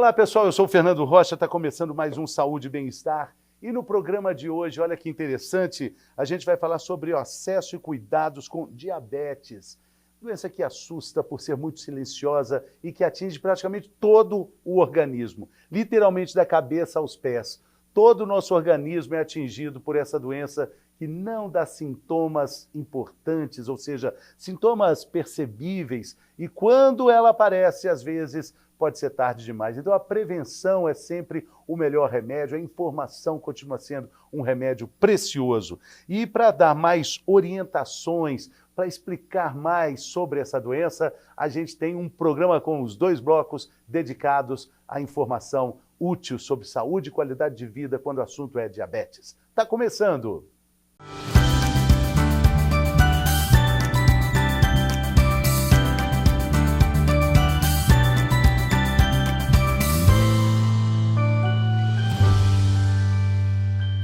Olá pessoal, eu sou o Fernando Rocha, está começando mais um Saúde e Bem-Estar. E no programa de hoje, olha que interessante, a gente vai falar sobre o acesso e cuidados com diabetes. Doença que assusta por ser muito silenciosa e que atinge praticamente todo o organismo, literalmente da cabeça aos pés. Todo o nosso organismo é atingido por essa doença que não dá sintomas importantes, ou seja, sintomas percebíveis, e quando ela aparece, às vezes, pode ser tarde demais. Então a prevenção é sempre o melhor remédio, a informação continua sendo um remédio precioso. E para dar mais orientações, para explicar mais sobre essa doença, a gente tem um programa com os 2 blocos dedicados à informação útil sobre saúde e qualidade de vida quando o assunto é diabetes. Está começando!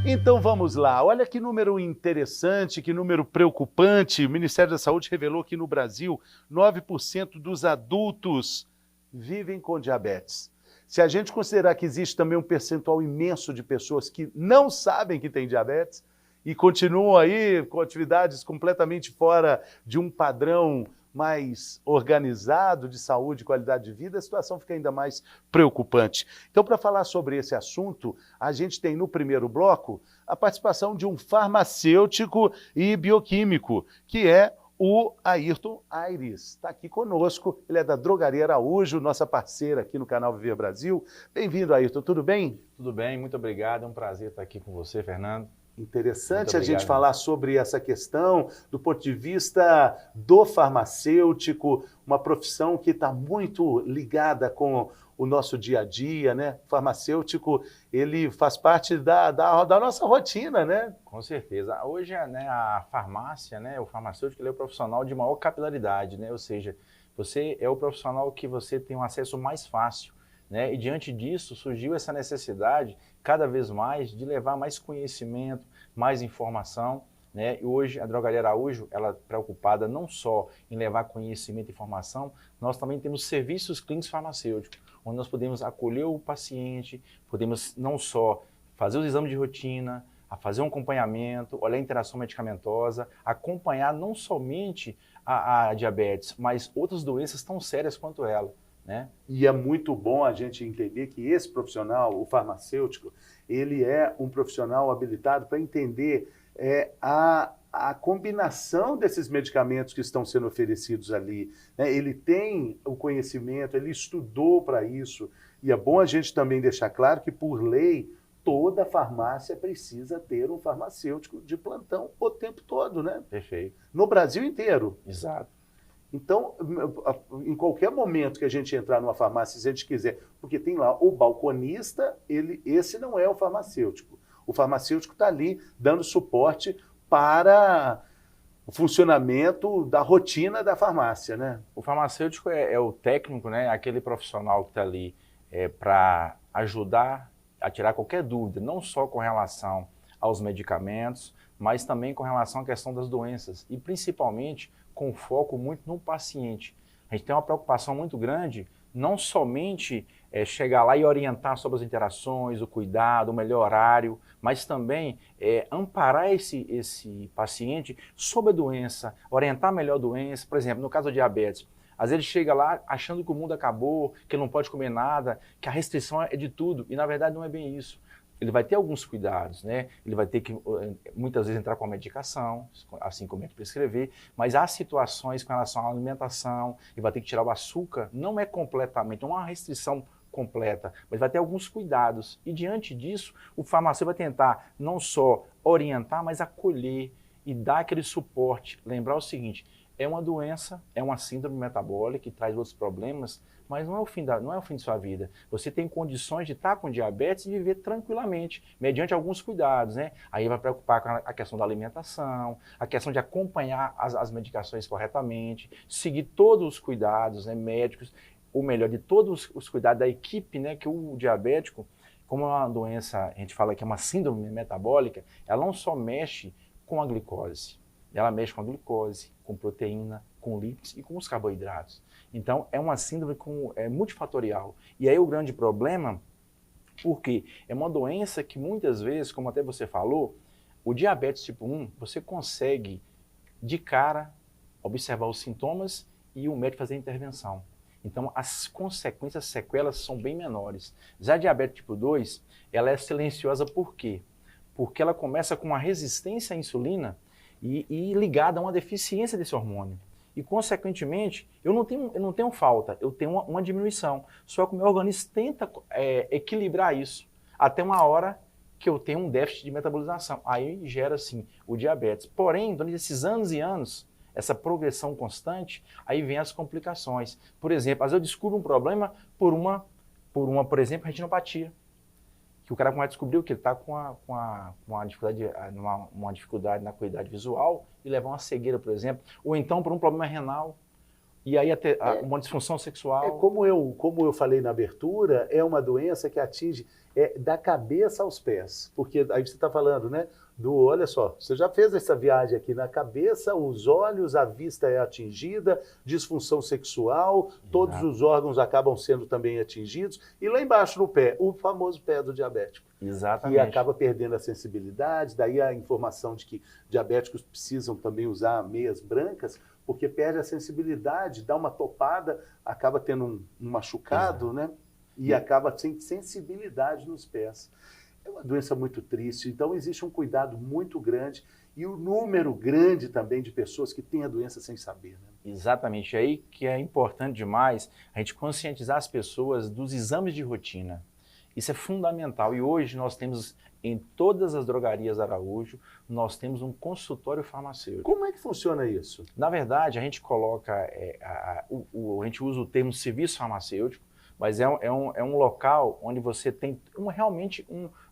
Então vamos lá, olha que número interessante, que número preocupante. O Ministério da Saúde revelou que no Brasil 9% dos adultos vivem com diabetes. Se a gente considerar que existe também um percentual imenso de pessoas que não sabem que têm diabetes e continuam aí com atividades completamente fora de um padrão mais organizado de saúde e qualidade de vida, a situação fica ainda mais preocupante. Então, para falar sobre esse assunto, a gente tem no primeiro bloco a participação de um farmacêutico e bioquímico, que é o Ayrton Aires. Está aqui conosco, ele é da Drogaria Araújo, nossa parceira aqui no canal Viver Brasil. Bem-vindo, Ayrton, tudo bem? Tudo bem, muito obrigado, é um prazer estar aqui com você, Fernando. Interessante a gente falar sobre essa questão do ponto de vista do farmacêutico, uma profissão que está muito ligada com o nosso dia a dia, né? O farmacêutico, ele faz parte da nossa rotina, né? Com certeza. Hoje, né, a farmácia, né, o farmacêutico, ele é o profissional de maior capilaridade, né? Ou seja, você é o profissional que você tem um acesso mais fácil, né? E diante disso surgiu essa necessidade cada vez mais de levar mais conhecimento, mais informação, né? E hoje a Drogaria Araújo, ela é preocupada não só em levar conhecimento e informação, nós também temos serviços clínicos farmacêuticos, onde nós podemos acolher o paciente, podemos não só fazer os exames de rotina, a fazer um acompanhamento, olhar a interação medicamentosa, acompanhar não somente a diabetes, mas outras doenças tão sérias quanto ela, né? E é muito bom a gente entender que esse profissional, o farmacêutico, ele é um profissional habilitado para entender a combinação desses medicamentos que estão sendo oferecidos ali, né? Ele tem o conhecimento, ele estudou para isso. E é bom a gente também deixar claro que, por lei, toda farmácia precisa ter um farmacêutico de plantão o tempo todo, né? Perfeito. No Brasil inteiro. Exato. Então, em qualquer momento que a gente entrar numa farmácia, se a gente quiser, porque tem lá o balconista, esse não é o farmacêutico. O farmacêutico está ali dando suporte para o funcionamento da rotina da farmácia, né? O farmacêutico é o técnico, né? Aquele profissional que está ali para ajudar a tirar qualquer dúvida, não só com relação aos medicamentos, mas também com relação à questão das doenças e principalmente com foco muito no paciente. A gente tem uma preocupação muito grande, não somente chegar lá e orientar sobre as interações, o cuidado, o melhor horário, mas também amparar esse paciente sobre a doença, orientar melhor a doença. Por exemplo, no caso da diabetes, às vezes ele chega lá achando que o mundo acabou, que não pode comer nada, que a restrição é de tudo, e na verdade não é bem isso. Ele vai ter alguns cuidados, né? Ele vai ter que, muitas vezes, entrar com a medicação, assim como a gente prescrever, mas há situações com relação à alimentação, ele vai ter que tirar o açúcar, não é completamente, não é uma restrição completa, mas vai ter alguns cuidados. E diante disso, o farmacêutico vai tentar não só orientar, mas acolher e dar aquele suporte. Lembrar o seguinte, é uma doença, é uma síndrome metabólica que traz outros problemas, mas não é o fim de sua vida. Você tem condições de estar com diabetes e viver tranquilamente, mediante alguns cuidados, né? Aí vai preocupar com a questão da alimentação, a questão de acompanhar as medicações corretamente, seguir todos os cuidados, né, médicos, ou melhor, de todos os cuidados da equipe, né, que o diabético, como é uma doença, a gente fala que é uma síndrome metabólica, ela não só mexe com a glicose, ela mexe com a glicose, com proteína, com lípidos e com os carboidratos. Então, é uma síndrome multifatorial. E aí o grande problema, porque é uma doença que muitas vezes, como até você falou, o diabetes tipo 1, você consegue de cara observar os sintomas e o médico fazer a intervenção. Então, as consequências, as sequelas são bem menores. Já a diabetes tipo 2, ela é silenciosa por quê? Porque ela começa com uma resistência à insulina e ligada a uma deficiência desse hormônio. E, consequentemente, eu não tenho falta, eu tenho uma diminuição. Só que o meu organismo tenta equilibrar isso até uma hora que eu tenho um déficit de metabolização. Aí gera, assim, o diabetes. Porém, durante esses anos e anos, essa progressão constante, aí vem as complicações. Por exemplo, às vezes eu descubro um problema por por exemplo, retinopatia. Que o cara vai descobrir que ele está com uma dificuldade na acuidade visual e levar uma cegueira, por exemplo. Ou então por um problema renal. E aí até uma disfunção sexual. Como eu falei na abertura, é uma doença que atinge da cabeça aos pés. Porque aí você está falando, né? Olha só, você já fez essa viagem aqui na cabeça, os olhos, a vista é atingida, disfunção sexual, todos os órgãos acabam sendo também atingidos. E lá embaixo no pé, o famoso pé do diabético. Exatamente. Que acaba perdendo a sensibilidade, daí a informação de que diabéticos precisam também usar meias brancas, porque perde a sensibilidade, dá uma topada, acaba tendo um machucado, né? E acaba sem sensibilidade nos pés. É uma doença muito triste, então existe um cuidado muito grande e um número grande também de pessoas que têm a doença sem saber. Né? Exatamente, aí que é importante demais a gente conscientizar as pessoas dos exames de rotina. Isso é fundamental e hoje nós temos em todas as drogarias Araújo, nós temos um consultório farmacêutico. Como é que funciona isso? Na verdade, a gente coloca, a gente usa o termo serviço farmacêutico, mas é um local onde você tem realmente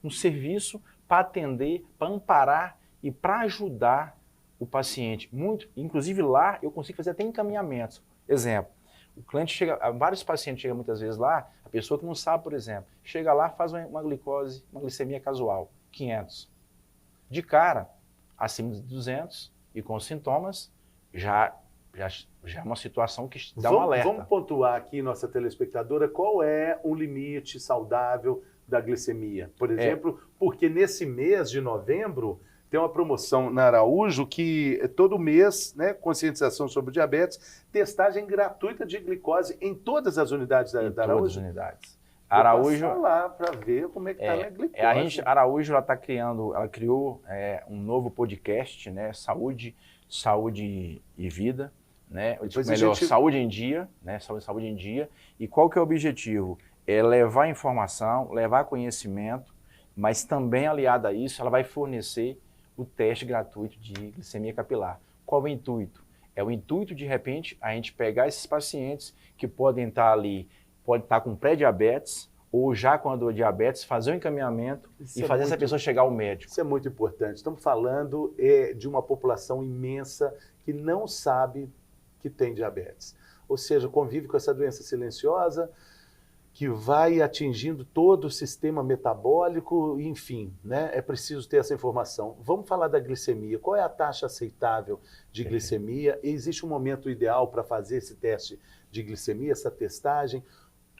um serviço para atender, para amparar e para ajudar o paciente. Inclusive lá eu consigo fazer até encaminhamentos. Exemplo, o cliente chega, vários pacientes chegam muitas vezes lá, a pessoa que não sabe, por exemplo, chega lá, faz uma glicemia casual, 500. De cara, acima de 200 e com sintomas, já é uma situação que dá um alerta. Vamos pontuar aqui, nossa telespectadora, qual é o limite saudável da glicemia? Por exemplo, porque nesse mês de novembro tem uma promoção na Araújo que todo mês, né, conscientização sobre o diabetes, testagem gratuita de glicose em todas as unidades da Araújo. Todas as unidades. Araújo, vou passar lá para ver como é que está a glicose. Araújo ela criou um novo podcast, né, Saúde e Vida. Né? Saúde em dia, né? Saúde em dia. E qual que é o objetivo? É levar informação, levar conhecimento, mas também aliado a isso, ela vai fornecer o teste gratuito de glicemia capilar. Qual é o intuito? É o intuito, de repente, a gente pegar esses pacientes que podem estar ali, podem estar com pré-diabetes ou já com a dor de diabetes, fazer um encaminhamento e fazer essa pessoa chegar ao médico. Isso é muito importante. Estamos falando de uma população imensa que não sabe que tem diabetes. Ou seja, convive com essa doença silenciosa que vai atingindo todo o sistema metabólico, enfim, né? É preciso ter essa informação. Vamos falar da glicemia. Qual é a taxa aceitável de glicemia? Existe um momento ideal para fazer esse teste de glicemia, essa testagem,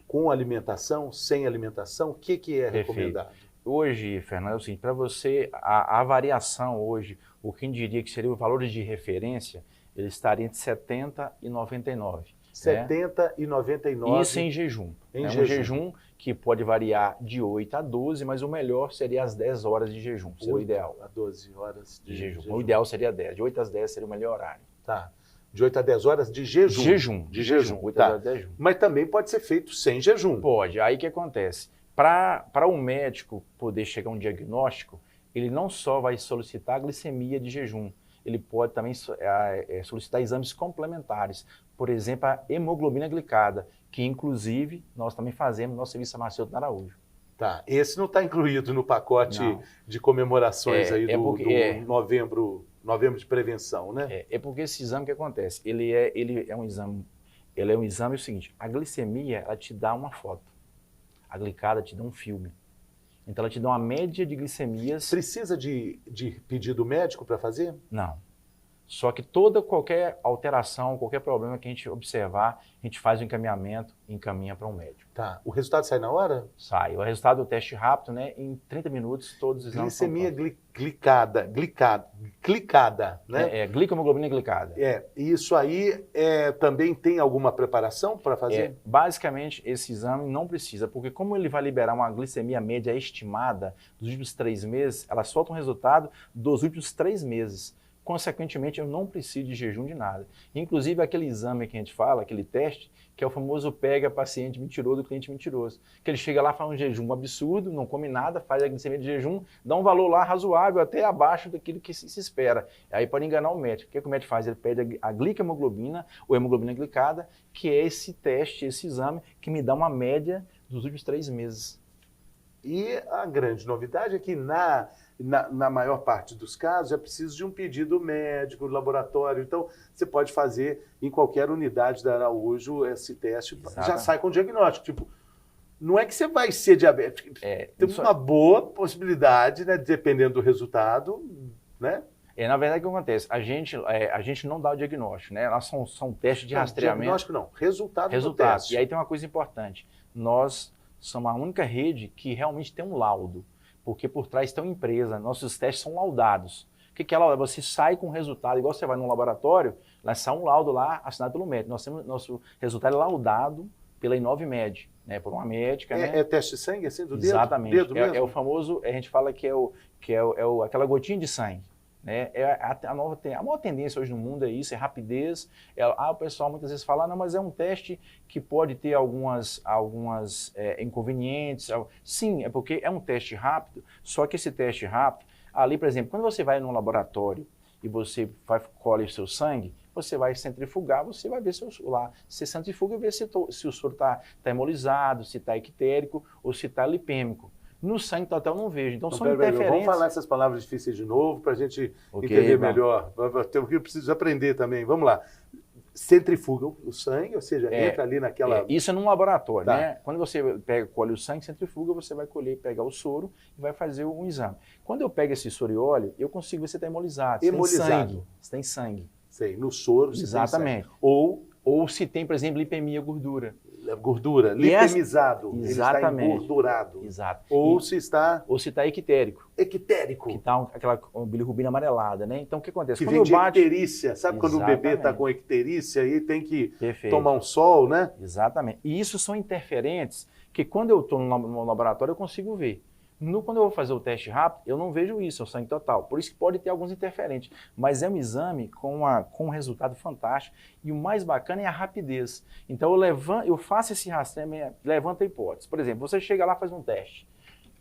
com alimentação, sem alimentação? O que é recomendado? Hoje, Fernando, é o seguinte, para você, a variação hoje, o que diria que seria os valores de referência, ele estaria entre 70 e 99. 70 e 99. Isso em jejum. Um jejum que pode variar de 8 a 12, mas o melhor seria as 10 horas de jejum, seria o ideal. A 12 horas de jejum. O ideal seria 10. De 8 às 10 seria o melhor horário. Tá. De 8 a 10 horas de jejum. De jejum. 8 tá. a 10 jejum. Mas também pode ser feito sem jejum. Pode. Aí o que acontece? Para o médico poder chegar a um diagnóstico, ele não só vai solicitar a glicemia de jejum, ele pode também solicitar exames complementares. Por exemplo, a hemoglobina glicada, que inclusive nós também fazemos no nosso serviço farmacêutico na Araújo. Tá, esse não está incluído no pacote de comemorações aí do novembro de prevenção, né? É porque esse exame que acontece, ele é um exame o seguinte, a glicemia, ela te dá uma foto, a glicada te dá um filme. Então ela te dá uma média de glicemias. Precisa de pedido médico para fazer? Não. Só que qualquer alteração, qualquer problema que a gente observar, a gente faz o encaminhamento e encaminha para um médico. Tá. O resultado sai na hora? Sai. O resultado do teste rápido, né? Em 30 minutos, todos os exames são Glicemia prontos. glicada, né? Glicohemoglobina glicada. Isso aí também tem alguma preparação para fazer? Basicamente, esse exame não precisa, porque como ele vai liberar uma glicemia média estimada dos últimos 3 meses, ela solta um resultado dos últimos 3 meses. Consequentemente, eu não preciso de jejum de nada. Inclusive, aquele exame que a gente fala, aquele teste, que é o famoso pega paciente mentiroso do cliente mentiroso. Que ele chega lá, faz um jejum absurdo, não come nada, faz a glicemia de jejum, dá um valor lá razoável, até abaixo daquilo que se espera. Aí pode enganar o médico. O que o médico faz? Ele pede a glicohemoglobina, ou hemoglobina glicada, que é esse teste, esse exame, que me dá uma média dos últimos 3 meses. E a grande novidade é que na maior parte dos casos é preciso de um pedido médico, laboratório. Então, você pode fazer em qualquer unidade da Araújo esse teste, já sai com diagnóstico. Tipo, não é que você vai ser diabético. Tem uma boa possibilidade, né, dependendo do resultado, né? Na verdade, o que acontece? A gente não dá o diagnóstico, né? Nós são testes de rastreamento. Diagnóstico não, resultado do teste. E aí tem uma coisa importante. Nós somos a única rede que realmente tem um laudo, porque por trás tem uma empresa, nossos testes são laudados. O que é laudo? Você sai com o resultado, igual você vai num laboratório, lá sai um laudo lá assinado pelo médico. Nosso resultado é laudado pela Inovimed, né, por uma médica. Né? É teste de sangue, assim, do dedo? Exatamente. Dedo mesmo? É o famoso, a gente fala que aquela gotinha de sangue. Né? A maior tendência hoje no mundo é isso, é rapidez. O pessoal muitas vezes fala, não, mas é um teste que pode ter algumas inconvenientes. Sim, é porque é um teste rápido, só que esse teste rápido, ali, por exemplo, quando você vai num laboratório e você colhe o seu sangue, você vai centrifugar, você vai ver lá, você centrifuga e vê se o soro está hemolizado, se está ictérico ou se está lipêmico. No sangue total eu não vejo, então são interferências. Vamos falar essas palavras difíceis de novo para a gente entender melhor. Eu preciso aprender também. Vamos lá. Centrifuga o sangue, ou seja, entra ali naquela... Isso é num laboratório, né? Quando você colhe o sangue, centrifuga, você vai colher, pegar o soro e vai fazer um exame. Quando eu pego esse soro e olho, eu consigo ver se está hemolizado. Se tem sangue. Sei, no soro se Exatamente. tem sangue. Ou se tem, por exemplo, lipemia, gordura. Gordura, lipemizado, ele está engordurado. Exato. Ou se está ictérico. Ictérico. Que está aquela bilirrubina amarelada, né? Então, o que acontece? Que vem de icterícia. Sabe quando o bebê está com icterícia e tem que tomar um sol, né? Exatamente. E isso são interferentes que quando eu estou no laboratório eu consigo ver. Quando eu vou fazer o teste rápido, eu não vejo isso, é o sangue total. Por isso que pode ter alguns interferentes. Mas é um exame com um resultado fantástico. E o mais bacana é a rapidez. Então eu faço esse rastreamento, levanto a hipótese. Por exemplo, você chega lá e faz um teste.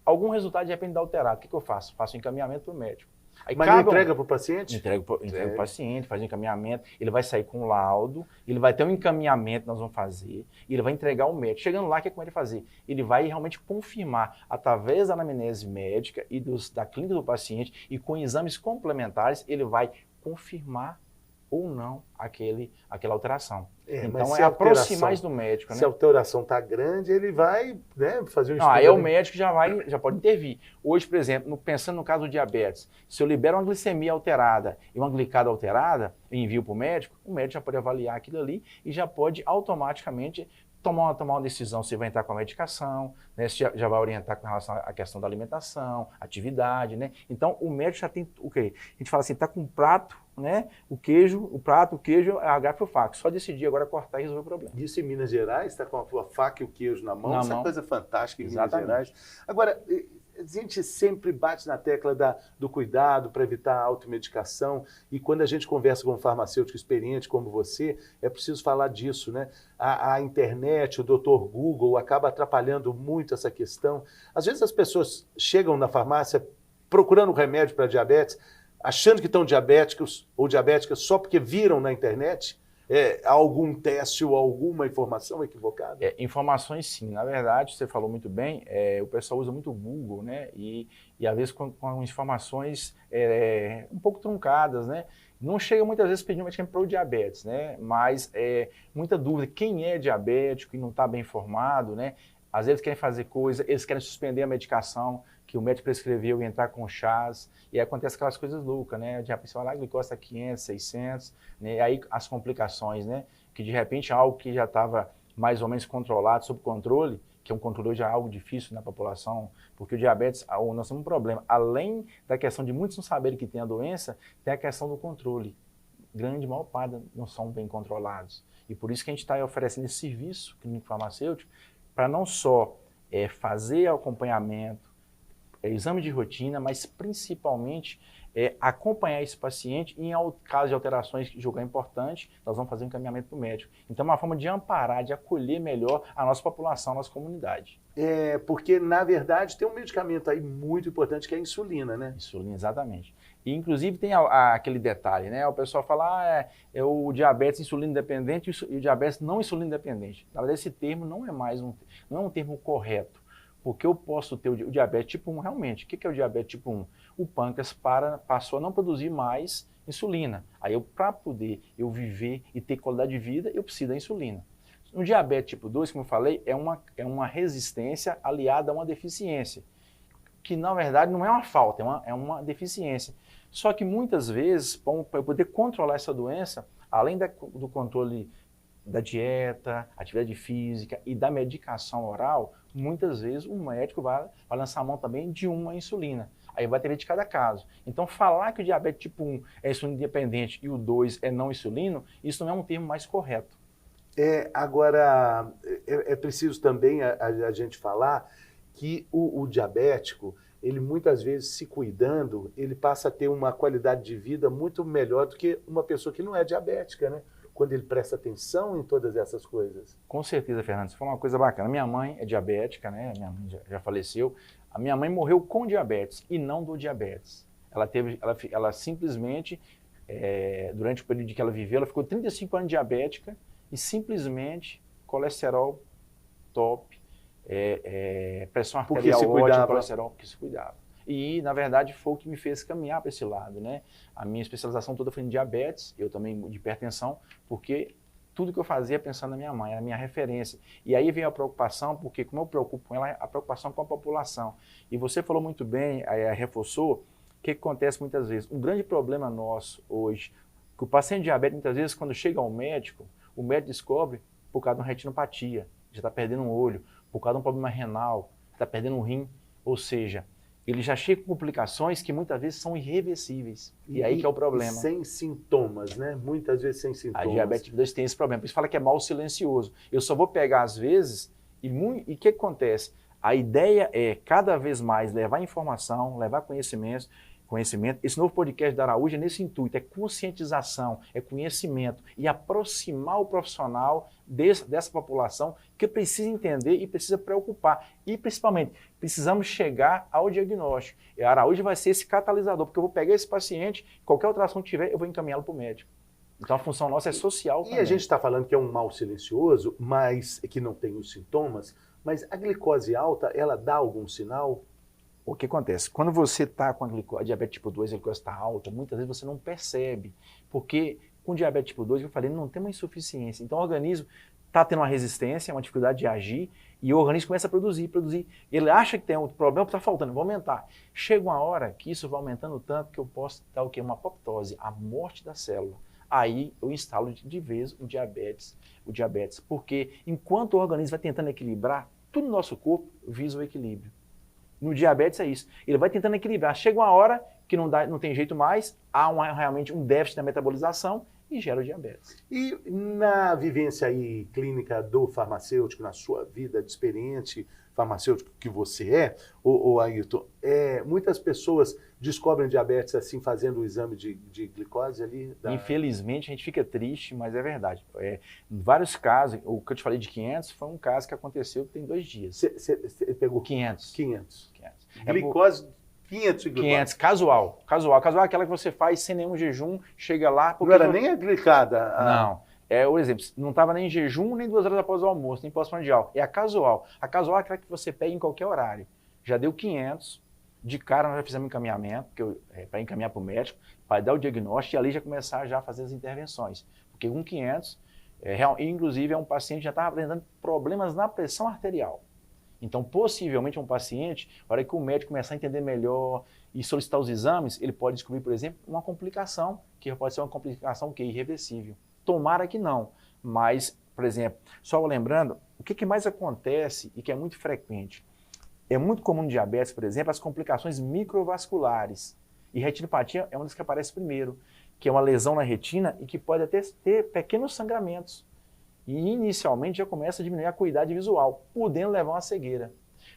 Algum resultado de repente dá alterado. O que eu faço? Faço um encaminhamento para o médico. Aí mas não entrega para o paciente? Entrega para o paciente, faz um encaminhamento, ele vai sair com o laudo, ele vai ter um encaminhamento que nós vamos fazer, e ele vai entregar ao médico. Chegando lá, o que é que ele vai fazer? Ele vai realmente confirmar, através da anamnese médica e da clínica do paciente, e com exames complementares, ele vai confirmar ou não aquela alteração. Então é aproximar mais do médico. Se a alteração está grande, ele vai, né, fazer um estudo. Aí o médico já pode intervir. Hoje, por exemplo, pensando no caso do diabetes, se eu libero uma glicemia alterada e uma glicada alterada, eu envio para o médico já pode avaliar aquilo ali e já pode automaticamente tomar uma decisão se vai entrar com a medicação, né, se já vai orientar com relação à questão da alimentação, atividade, né? Então, o médico já tem o quê? A gente fala assim, está com um prato, né? O queijo, a garfo e o faca. Só decidir agora cortar e resolver o problema. Isso em Minas Gerais, está com a faca e o queijo na mão, essa é coisa fantástica em Minas Gerais. Agora, a gente sempre bate na tecla do cuidado para evitar a automedicação e quando a gente conversa com um farmacêutico experiente como você, é preciso falar disso, né? A internet, o Dr. Google acaba atrapalhando muito essa questão. Às vezes as pessoas chegam na farmácia procurando remédio para diabetes, achando que estão diabéticos ou diabéticas só porque viram na internet algum teste ou alguma informação equivocada? Informações sim. Na verdade, você falou muito bem, o pessoal usa muito o Google, né? E às vezes com informações um pouco truncadas, né? Não chega muitas vezes pedindo medicamento para o diabetes, né? Mas muita dúvida, quem é diabético e não está bem informado, né? Às vezes eles querem fazer coisa, eles querem suspender a medicação que o médico prescreveu e entrar com chás, e aí acontece aquelas coisas loucas, né? De repente você fala, a glicose está 500, 600, né? E aí as complicações, né? Que de repente algo que já estava mais ou menos controlado, sob controle, que é um controle já algo difícil na população, porque o diabetes, nós temos um problema. Além da questão de muitos não saberem que tem a doença, tem a questão do controle. Grande maior parte não são bem controlados. E por isso que a gente está oferecendo esse serviço clínico farmacêutico para não só fazer acompanhamento, exame de rotina, mas principalmente acompanhar esse paciente e, em caso de alterações que julgar importante, nós vamos fazer um encaminhamento para o médico. Então, é uma forma de amparar, de acolher melhor a nossa população, a nossa comunidade. Porque, na verdade, tem um medicamento aí muito importante que é a insulina, né? Insulina, exatamente. E, inclusive, tem aquele detalhe, né? O pessoal fala, é o diabetes insulina independente e o diabetes não insulina independente. Na verdade, esse termo não é mais não é um termo correto. Porque eu posso ter o diabetes tipo 1 realmente. O que é o diabetes tipo 1? O pâncreas passou a não produzir mais insulina. Aí, para poder eu viver e ter qualidade de vida, eu preciso da insulina. No diabetes tipo 2, como eu falei, é uma resistência aliada a uma deficiência, que na verdade não é uma falta, é uma deficiência. Só que muitas vezes, para eu poder controlar essa doença, além do controle da dieta, atividade física e da medicação oral, muitas vezes o médico vai lançar a mão também de uma insulina. Aí vai ter de cada caso. Então, falar que o diabetes tipo 1 é insulina independente e o 2 é não insulino, isso não é um termo mais correto. Agora, é preciso também a gente falar que o diabético, ele muitas vezes se cuidando, ele passa a ter uma qualidade de vida muito melhor do que uma pessoa que não é diabética, né? Quando ele presta atenção em todas essas coisas. Com certeza, Fernando. Você falou uma coisa bacana. Minha mãe é diabética, né? Minha mãe já faleceu. A minha mãe morreu com diabetes e não do diabetes. Ela simplesmente, durante o período que ela viveu, ela ficou 35 anos diabética e simplesmente colesterol top, pressão arterial ótima, colesterol, porque se cuidava. E, na verdade, foi o que me fez caminhar para esse lado, né? A minha especialização toda foi em diabetes, eu também de hipertensão, porque tudo que eu fazia pensando na minha mãe, era a minha referência. E aí veio a preocupação, porque como eu preocupo com ela, a preocupação com a população. E você falou muito bem, reforçou, o que acontece muitas vezes? Um grande problema nosso hoje, que o paciente diabético, muitas vezes, quando chega ao médico, o médico descobre por causa de uma retinopatia, já está perdendo um olho, por causa de um problema renal, está perdendo um rim, ou seja, ele já chega com complicações que muitas vezes são irreversíveis. E aí que é o problema. Sem sintomas, né? Muitas vezes sem sintomas. A diabetes tipo 2 tem esse problema. Por isso fala que é mal silencioso. Eu só vou pegar às vezes, e o que acontece? A ideia é cada vez mais levar informação, levar conhecimento. Esse novo podcast da Araújo é nesse intuito, é conscientização, é conhecimento e aproximar o profissional dessa população que precisa entender e precisa preocupar. E, principalmente, precisamos chegar ao diagnóstico. E a Araújo vai ser esse catalisador, porque eu vou pegar esse paciente, qualquer outra ação que tiver, eu vou encaminhá-lo para o médico. Então, a função nossa é social também. E a gente está falando que é um mal silencioso, mas que não tem os sintomas, mas a glicose alta, ela dá algum sinal? O que acontece? Quando você está com a diabetes tipo 2, a glicose está alta, muitas vezes você não percebe, porque com diabetes tipo 2, eu falei, não tem uma insuficiência. Então o organismo está tendo uma resistência, uma dificuldade de agir, e o organismo começa a produzir. Ele acha que tem outro problema, está faltando, vou aumentar. Chega uma hora que isso vai aumentando tanto que eu posso dar o quê? Uma apoptose, a morte da célula. Aí eu instalo de vez o diabetes, porque enquanto o organismo vai tentando equilibrar, tudo no nosso corpo visa o equilíbrio. No diabetes é isso. Ele vai tentando equilibrar. Chega uma hora que não tem jeito mais, há realmente um déficit na metabolização e gera o diabetes. E na vivência aí clínica do farmacêutico, na sua vida de experiente farmacêutico que você é, Ayrton, muitas pessoas descobrem diabetes assim, fazendo o exame de glicose ali? Infelizmente, a gente fica triste, mas é verdade. Em vários casos, o que eu te falei de 500 foi um caso que aconteceu tem 2 dias. Você pegou 500. 500. Glicose, 500 de glicose. 500, casual. Casual é aquela que você faz sem nenhum jejum, chega lá... Não era nem a glicada? Não. O exemplo, não estava nem em jejum, nem 2 horas após o almoço, nem pós-prandial. É a casual. A casual é aquela que você pega em qualquer horário. Já deu 500, de cara nós já fizemos encaminhamento, para encaminhar para o médico, para dar o diagnóstico e ali já começar a fazer as intervenções. Porque com 500, inclusive é um paciente que já estava apresentando problemas na pressão arterial. Então, possivelmente, um paciente, na hora que o médico começar a entender melhor e solicitar os exames, ele pode descobrir, por exemplo, uma complicação, que pode ser uma complicação que é irreversível. Tomara que não, mas, por exemplo, só lembrando, o que mais acontece e que é muito frequente? É muito comum no diabetes, por exemplo, as complicações microvasculares. E retinopatia é uma das que aparece primeiro, que é uma lesão na retina e que pode até ter pequenos sangramentos. E inicialmente já começa a diminuir a acuidade visual, podendo levar a uma cegueira.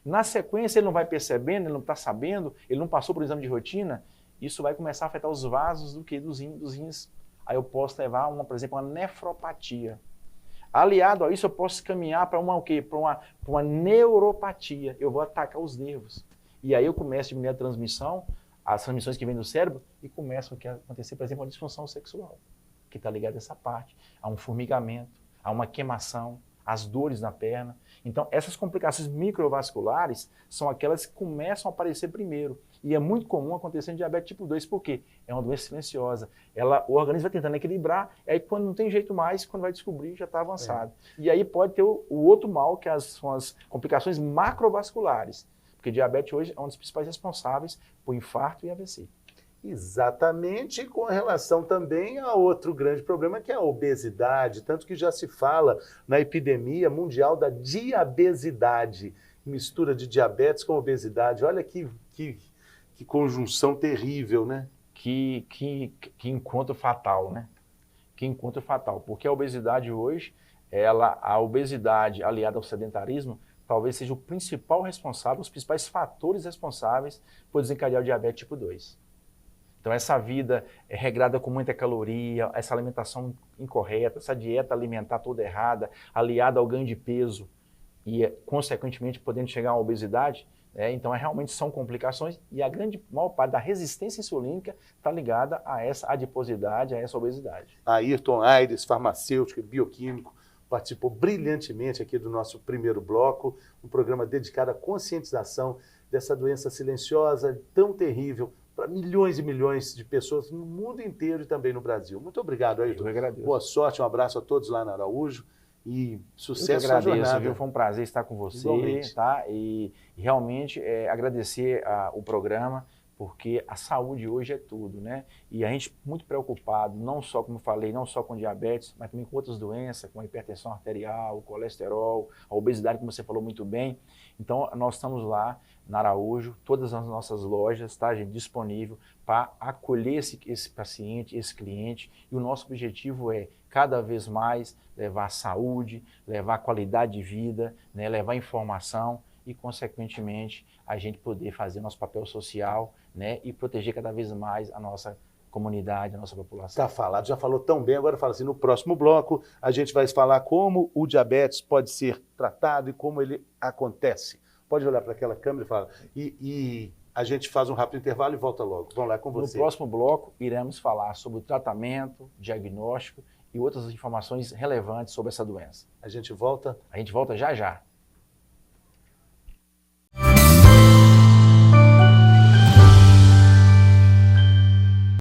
Na sequência ele não vai percebendo, ele não está sabendo, ele não passou por um exame de rotina, isso vai começar a afetar os vasos dos rins. Aí eu posso levar, por exemplo, uma nefropatia. Aliado a isso, eu posso caminhar para uma neuropatia. Eu vou atacar os nervos. E aí eu começo a diminuir a transmissão, as transmissões que vêm do cérebro, e começam a acontecer, por exemplo, uma disfunção sexual, que está ligada a essa parte, a um formigamento, a uma queimação, as dores na perna. Então, essas complicações microvasculares são aquelas que começam a aparecer primeiro. E é muito comum acontecer em diabetes tipo 2, por quê? É uma doença silenciosa. O organismo vai tentando equilibrar, e aí quando não tem jeito mais, quando vai descobrir, já está avançado. E aí pode ter o outro mal, que são as complicações macrovasculares. Porque diabetes hoje é um dos principais responsáveis por infarto e AVC. Exatamente, com relação também a outro grande problema, que é a obesidade, tanto que já se fala na epidemia mundial da diabesidade, mistura de diabetes com obesidade. Olha que conjunção terrível, né? Que encontro fatal, né? Que encontro fatal, porque a obesidade hoje, a obesidade aliada ao sedentarismo, talvez seja o principal responsável, os principais fatores responsáveis por desencadear o diabetes tipo 2. Então, essa vida regrada com muita caloria, essa alimentação incorreta, essa dieta alimentar toda errada, aliada ao ganho de peso e, consequentemente, podendo chegar à obesidade, então, realmente são complicações e a maior parte da resistência insulínica está ligada a essa adiposidade, a essa obesidade. Ayrton Aires, farmacêutico e bioquímico, participou brilhantemente aqui do nosso primeiro bloco, um programa dedicado à conscientização dessa doença silenciosa, tão terrível, para milhões e milhões de pessoas no mundo inteiro e também no Brasil. Muito obrigado, Ayrton. Eu agradeço. Boa sorte, um abraço a todos lá na Araújo e sucesso na jornada. Viu? Foi um prazer estar com você, igualmente. Tá? E realmente agradecer o programa, porque a saúde hoje é tudo, né? E a gente muito preocupado, não só, como eu falei, não só com diabetes, mas também com outras doenças, com a hipertensão arterial, o colesterol, a obesidade, como você falou muito bem. Então, nós estamos lá na Araújo, todas as nossas lojas, tá, gente, disponível para acolher esse paciente, esse cliente. E o nosso objetivo é, cada vez mais, levar saúde, levar qualidade de vida, né, levar informação e, consequentemente, a gente poder fazer nosso papel social, né, e proteger cada vez mais a nossa comunidade, a nossa população. Está falado, já falou tão bem, agora fala assim, no próximo bloco a gente vai falar como o diabetes pode ser tratado e como ele acontece. Pode olhar para aquela câmera e falar, e a gente faz um rápido intervalo e volta logo. Vamos lá com você. No próximo bloco iremos falar sobre o tratamento, diagnóstico e outras informações relevantes sobre essa doença. A gente volta? A gente volta já já.